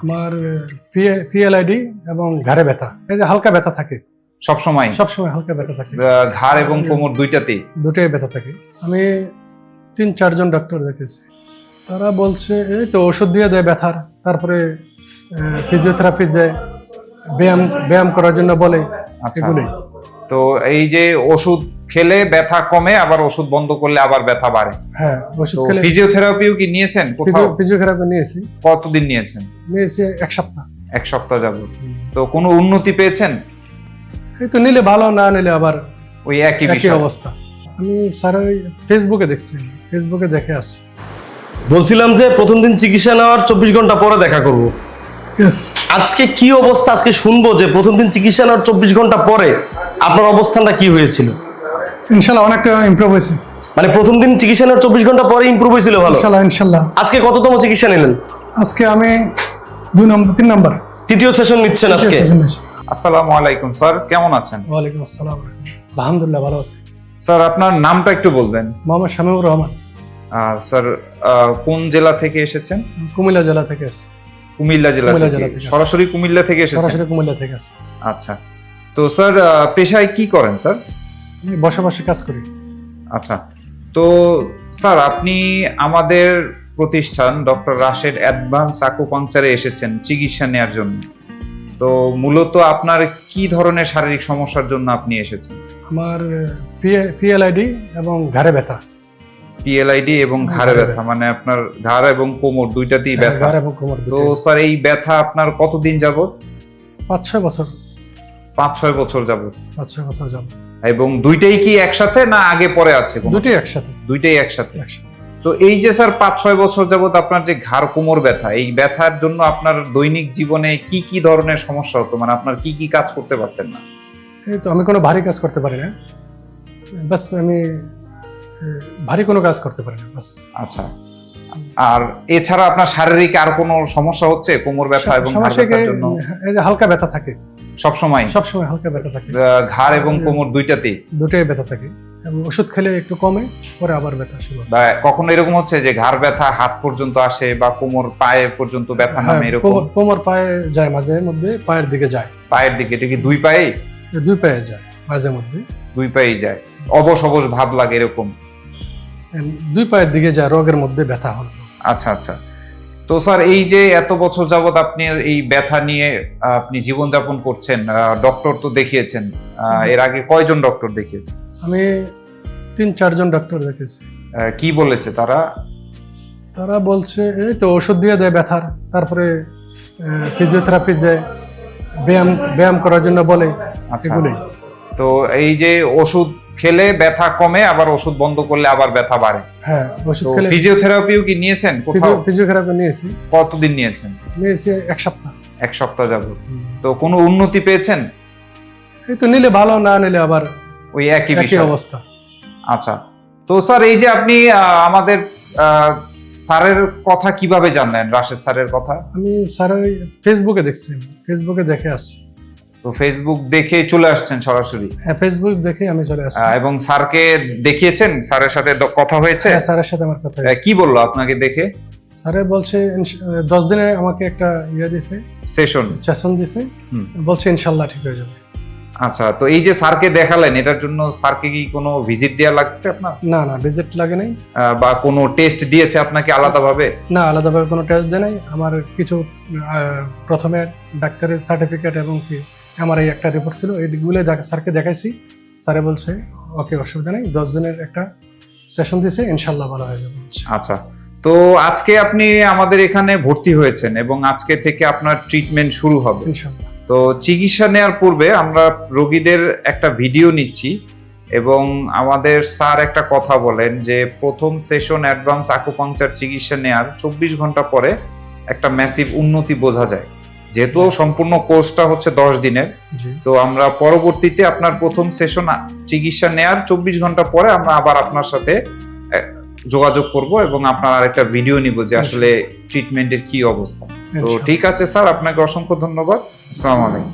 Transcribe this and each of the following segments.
আমার পিএলআইডি এবং ঘাড়ে ব্যথা, এই যে হালকা ব্যথা থাকে সবসময় সবসময় হালকা ব্যথা থাকে, ঘাড় এবং কোমর দুইটাতেই ব্যথা থাকে। আমি 3-4 জন ডাক্তার দেখেছি, তারা বলছে এই তো ওষুধ দিয়ে দেয় ব্যথার, তারপরে ফিজিওথেরাপি দেয়, ব্যায়াম করার জন্য বলে, এগুলোই। তো এই যে ওষুধ খেলে ব্যথা কমে, আবার ওষুধ বন্ধ করলে আবার ব্যথা বাড়ে। হ্যাঁ, ওষুধ খেলে। ফিজিওথেরাপিও কি নিয়েছেন? ফিজিওথেরাপি নিয়েছি। কতদিন নিয়েছেন? নিয়েছি 1 সপ্তাহ। 1 সপ্তাহ যাবত। তো কোনো উন্নতি পেয়েছেন? এই তো নিলে ভালো, না নিলে আবার ওই একই অবস্থা। আমি স্যারের ফেসবুকে দেখছি, ফেসবুকে দেখে আসছি। বলছিলাম যে প্রথম দিন চিকিৎসা নেওয়ার 24 ঘন্টা পরে দেখা করব। আজকে কি অবস্থা, আজকে শুনবো যে প্রথম দিন চিকিৎসা নেওয়ার 24 ঘন্টা পরে আপনার অবস্থানটা কি হয়েছিল। ইনশাআল্লাহ অনেকটা ইমপ্রুভ হয়েছে। মানে প্রথম দিন চিকিৎসা নেওয়ার 24 ঘন্টা পরে ইমপ্রুভ হয়েছিল? ভালো, ইনশাআল্লাহ। আজকে কততম চিকিৎসা নিলেন? আজকে আমি 3 নম্বর তৃতীয় সেশন নিচ্ছেন আজকে। আসসালামু আলাইকুম স্যার, কেমন আছেন? ওয়ালাইকুম আসসালাম। আলহামদুলিল্লাহ ভালো আছি। স্যার আপনার নামটা একটু বলবেন? মোহাম্মদ শামীমুর রহমান। স্যার কোন জেলা থেকে এসেছেন? কুমিল্লা জেলা থেকে এসেছি। কুমিল্লা জেলা থেকে সরাসরি কুমিল্লা থেকে এসেছেন? সরাসরি কুমিল্লা থেকে আসছি। আচ্ছা, তো স্যার পেশায় কি করেন স্যার? আমি বসবাসে কাজ করি। আচ্ছা, তো স্যার আপনি আমাদের প্রতিষ্ঠান ডক্টর রাশেদ অ্যাডভান্স আকুপাংচারে এসেছেন চিকিৎসা নেওয়ার জন্য। তো মূলত আপনার কি ধরনের শারীরিক সমস্যার জন্য আপনি এসেছেন? আমার পিএলআইডি এবং ঘাড়ে ব্যথা। পিএলআইডি এবং ঘাড়ে ব্যথা, মানে আপনার ঘাড় এবং কোমর দুইটাতেই ব্যথা। তো স্যার এই ব্যথা আপনার কতদিন যাবত? 5-6 বছর। 5-6 বছর যাবত। 5-6 বছর যাবত। এবং দুইটাই কি একসাথে না আগে পরে আছে? দুইটাই একসাথে। দুইটাই একসাথে। তো এই যে স্যার 5-6 বছর যাবত আপনার যে ঘাড় কোমর ব্যথা, এই ব্যথার জন্য আপনার দৈনিক জীবনে কি কি ধরনের সমস্যা হতো? মানে আপনার কি কি কাজ করতে পারতেন না? এই তো আমি কোনো ভারী কাজ করতে পারি না, বাস আমি ভারী কোনো কাজ করতে পারি না, বাস। আচ্ছা, আর এছাড়া আপনার শারীরিক আর কোনো সমস্যা হচ্ছে কোমর ব্যথা এবং ঘাড় ব্যথার জন্য? এই যে হালকা ব্যথা থাকে সবসময় হালকা ব্যথা থাকে, ঘাড় এবং কোমর দুইটাতেই ব্যথা থাকে। ওষুধ খেলে একটু কমে, পরে আবার ব্যথা শুরু হয়। বা কখনো এরকম হচ্ছে যে ঘাড় ব্যথা হাত পর্যন্ত আসে বা কোমর পায়ে পর্যন্ত ব্যথা নামে? এরকম কোমর পায়ে যায়, মাঝে মধ্যে পায়ের দিকে যায়। পায়ের দিকে? এটা কি দুই পায়ে? 2 পায়ে যায়, মাঝে মধ্যে 2 পায়েই যায়। অবশ ভাব লাগে এরকম? 2 পায়ের দিকে যায়, রোগের মধ্যে ব্যথা হলো। আচ্ছা আচ্ছা, তো স্যার এই যে এত বছর যাবত আপনি এই ব্যথা নিয়ে আপনি জীবনযাপন করছেন, ডক্টর তো দেখিয়েছেন, এর আগে কয়জন ডক্টর দেখিয়েছেন? আমি 3-4 জন ডাক্তার দেখেছি। কি বলেছে তারা? তারা বলছে এই তো ওষুধ দিয়ে দেয় ব্যথার, তারপরে ফিজিওথেরাপি দেয়, ব্যায়াম করার জন্য বলে, এগুলোই। তো এই যে ওষুধ খেলে ব্যথা কমে, আবার ওষুধ বন্ধ করলে আবার ব্যথা বাড়ে। হ্যাঁ, ওষুধ খেলে। ফিজিওথেরাপিও কি নিয়েছেন কোথাও? ফিজিওথেরাপি নিয়েছি। কতদিন নিয়েছেন? নিয়েছি 1 সপ্তাহ। 1 সপ্তাহ যাবত। তো কোনো উন্নতি পেয়েছেন? এই তো নিলে ভালো, না নিলে আবার ওই একই অবস্থা। আচ্ছা, তো স্যার এই যে আপনি আমাদের স্যারের কথা কিভাবে জানলেন, রাশেদ স্যারের কথা? আমি স্যারের ফেসবুকে দেখছি, ফেসবুকে দেখে আসছি। তো ফেসবুক দেখে চলে আসছেন সরাসরি? হ্যাঁ, ফেসবুক দেখে আমি চলে আসছি। এবং স্যারকে দেখিয়েছেন? স্যারের সাথে কথা হয়েছে? হ্যাঁ, স্যারের সাথে আমার কথা হয়েছে। কি বললো আপনাকে দেখে? স্যারে বলছে 10 দিনে আমাকে একটা দিছে, সেশন দিছে, বলছে ইনশাআল্লাহ ঠিক হয়ে যাবে। আচ্ছা, তো এই যে স্যারকে দেখালেন, এটার জন্য স্যারকে কি কোনো ভিজিট দেওয়া লাগছে আপনার? না না, ভিজিট লাগে নাই। বা কোনো টেস্ট দিয়েছে আপনাকে আলাদাভাবে? না, আলাদাভাবে কোনো টেস্ট দেয় নাই। আমার কিছু প্রথমে ডাক্তারের সার্টিফিকেট এবং কি আমার এই একটা রিপোর্ট ছিল, এইগুলো স্যারকে দেখাইছি। স্যারে বলছে ওকে, অসুবিধা নেই, 10 দিনের একটা সেশন দিছে, ইনশাআল্লাহ ভালো হয়ে যাবে। আচ্ছা, তো আজকে আপনি আমাদের এখানে ভর্তি হয়েছেন এবং আজকে থেকে আপনার ট্রিটমেন্ট শুরু হবে ইনশাআল্লাহ। তো চিকিৎসা নেওয়ার পূর্বে আমরা রোগীদের একটা ভিডিও নিচ্ছি এবং আমাদের স্যার একটা কথা বলেন যে প্রথম সেশন অ্যাডভান্স আকুপাংচার চিকিৎসা নেওয়ার 24 ঘন্টা পরে একটা ম্যাসিভ উন্নতি বোঝা যায়। যেহেতু সম্পূর্ণ কোর্সটা হচ্ছে 10 দিনের, তো আমরা পরবর্তীতে আপনার প্রথম সেশন চিকিৎসা নেওয়ার 24 ঘন্টা পরে আমরা আবার আপনার সাথে যোগাযোগ করব এবং আপনার আরেকটা ভিডিও নিব যে আসলে ট্রিটমেন্টের কি অবস্থা। তো ঠিক আছে স্যার, আপনাকে অসংখ্য ধন্যবাদ। আসসালামু আলাইকুম।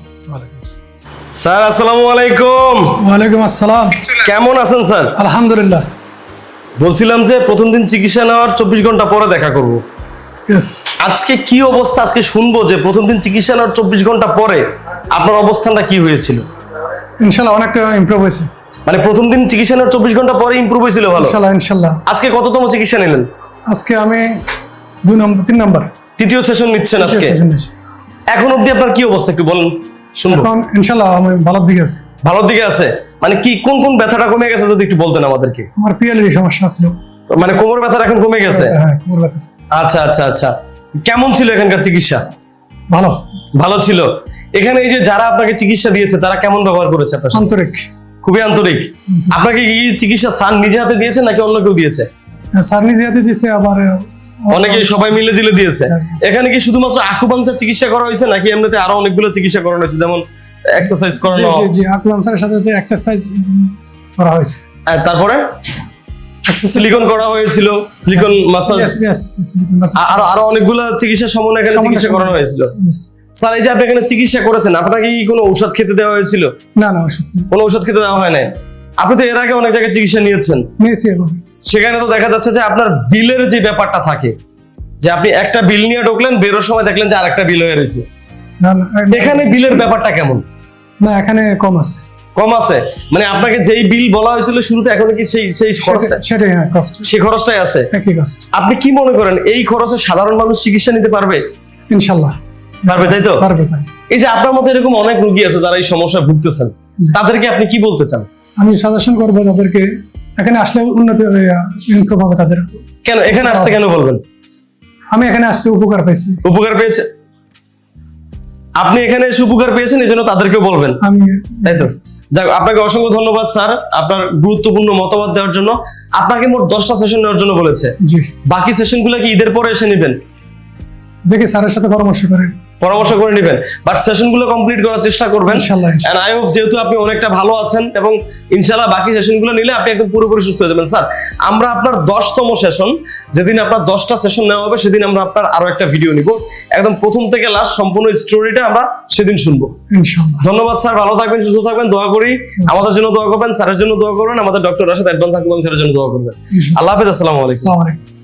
স্যার আসসালামু আলাইকুম। ওয়ালাইকুম আসসালাম। কেমন আছেন স্যার? আলহামদুলিল্লাহ। বলছিলাম যে প্রথম দিন চিকিৎসা নেওয়ার 24 ঘন্টা পরে দেখা করব। ইয়েস। আজকে কি অবস্থা আজকে শুনবো যে প্রথম দিন চিকিৎসা নেওয়ার 24 ঘন্টা পরে আপনার অবস্থানটা কি হয়েছিল? ইনশাল্লাহ অনেকটা ইমপ্রুভ হয়েছে। মানে প্রথম দিন চিকিৎসা নেওয়ার 24 ঘন্টা পরে ইমপ্রুভ হয়েছিল ভালো। ইনশাল্লাহ। আজকে কততম চিকিৎসা নিলেন? আজকে আমি 3 নম্বর তৃতীয় সেশন নিচ্ছেন আজকে। এখন অবধি আপনার কি অবস্থা একটু বলেন শুনবো। এখন ইনশাল্লাহ আমি ভালোর দিকে আছি। ভালোর দিকে আছে মানে কি কোন কোন ব্যথাটা কমে গেছে যদি একটু বলতেন আমাদেরকে। আমার পিএলডি সমস্যা ছিল, মানে কোমর ব্যথাটা এখন কমে গেছে। হ্যাঁ কোমর ব্যথা। আচ্ছা আচ্ছা আচ্ছা, কেমন ছিল এখানকার চিকিৎসা? ভালো, ভালো ছিল। এখানে এই যে যারা আপনাকে চিকিৎসা দিয়েছে তারা কেমন ব্যবহার করেছে আপনার সাথে? আন্তরিক। খুবই আন্তরিক। আপনাকে কি চিকিৎসা স্যার নিজে হাতে দিয়েছে নাকি অন্য কেউ দিয়েছে? স্যার নিজে হাতে দিয়েছে, আবার অনেকে সবাই মিলে জিলে দিয়েছে। এখানে কি শুধুমাত্র আকুপাংচার চিকিৎসা করা হয়েছে নাকি এমনিতে আরো অনেকগুলো চিকিৎসা করানো হয়েছে, যেমন এক্সারসাইজ করানো? জি আকুপাংচারের সাথে যে এক্সারসাইজ করা হয়েছে, তারপরে সিলিকন করা হয়েছিল, সিলিকন মাসাজ, আরো আরো অনেকগুলো চিকিৎসা সমন্বয়ে এখানে চিকিৎসা করানো হয়েছিল। স্যার এই যে আপনি এখানে চিকিৎসা করেছেন, আপনাকে কি কোনো ঔষধ খেতে দেওয়া হয়েছিল? না ওষুধ কোনো ঔষধ খেতে দেওয়া হয় নাই। আপনি তো এর আগে অনেক জায়গায় চিকিৎসা নিয়েছেন, নিয়েছি এখন। সেখানে তো দেখা যাচ্ছে যে আপনার বিলের যে ব্যাপারটা থাকে, যে আপনি একটা বিল নিয়ে ঢুকলেন, বেরোর সময় দেখলেন যে আরেকটা বিল হয়ে রয়েছে। এখানে বিলের ব্যাপারটা কেমন? না এখানে কম আছে। কম আছে মানে আপনাকে যেই বিল বলা হয়েছিল শুরুতে, এখন কি সেই খরচটা, সেটাই হ্যাঁ কষ্ট, সেই খরচটাই আছে, একই কষ্ট। আপনি কি মনে করেন এই খরচে সাধারণ মানুষ চিকিৎসা নিতে পারবে? ইনশাল্লাহ পারবে, তাই তো? পারবে। তাই এই যে আপনার মতো এরকম অনেক রোগী আছে যারা এই সমস্যায় ভুগতেছেন, তাদেরকে আপনি কি বলতে চান? আমি সাজেশন করবো তাদেরকে এখানে আসলে উন্নতি ইমপ্রুভ হবে তাদের। কেন এখানে আসতে কেন বলবেন? আমি এখানে আসছি উপকার পেয়েছি। উপকার পেয়েছে, আপনি এখানে এসে উপকার পেয়েছেন, এই জন্য তাদেরকেও বলবেন, আমি তাই তো? যাক, আপনাকে অসংখ্য ধন্যবাদ স্যার আপনার গুরুত্বপূর্ণ মতামত দেওয়ার জন্য। আপনাকে মোট 10টা সেশন নেওয়ার জন্য বলেছে। জি বাকি সেশনগুলো কি ঈদের পরে এসে নেবেন? দেখি স্যারের সাথে পরামর্শ করে নেবেন, বাট সেশনগুলো কমপ্লিট করার চেষ্টা করবেন। ইনশাল্লাহ। এন্ড আই হোপ যেহেতু আপনি অনেকটা ভালো আছেন এবং ইনশাআল্লাহ বাকি সেশনগুলো নিলে আপনি একদম পুরোপুরি সুস্থ হয়ে যাবেন। স্যার আমরা আপনার 10তম সেশন, যেদিন আপনার 10টা সেশন নেওয়া হবে সেদিন আমরা আপনার আরো একটা ভিডিও নিব, একদম প্রথম থেকে লাস্ট সম্পূর্ণ স্টোরিটা আমরা সেদিন শুনবো ইনশাল্লাহ। ধন্যবাদ স্যার, ভালো থাকবেন, সুস্থ থাকবেন, দোয়া করি। আমাদের জন্য দোয়া করবেন, স্যারের জন্য দোয়া করবেন, আমাদের ডক্টর রাশেদ অ্যাডভান্স আকুপাংচারের জন্য দোয়া করবেন। আল্লাহ হাফেজ, আসসালামু আলাইকুম। আসসালামু আলাইকুম।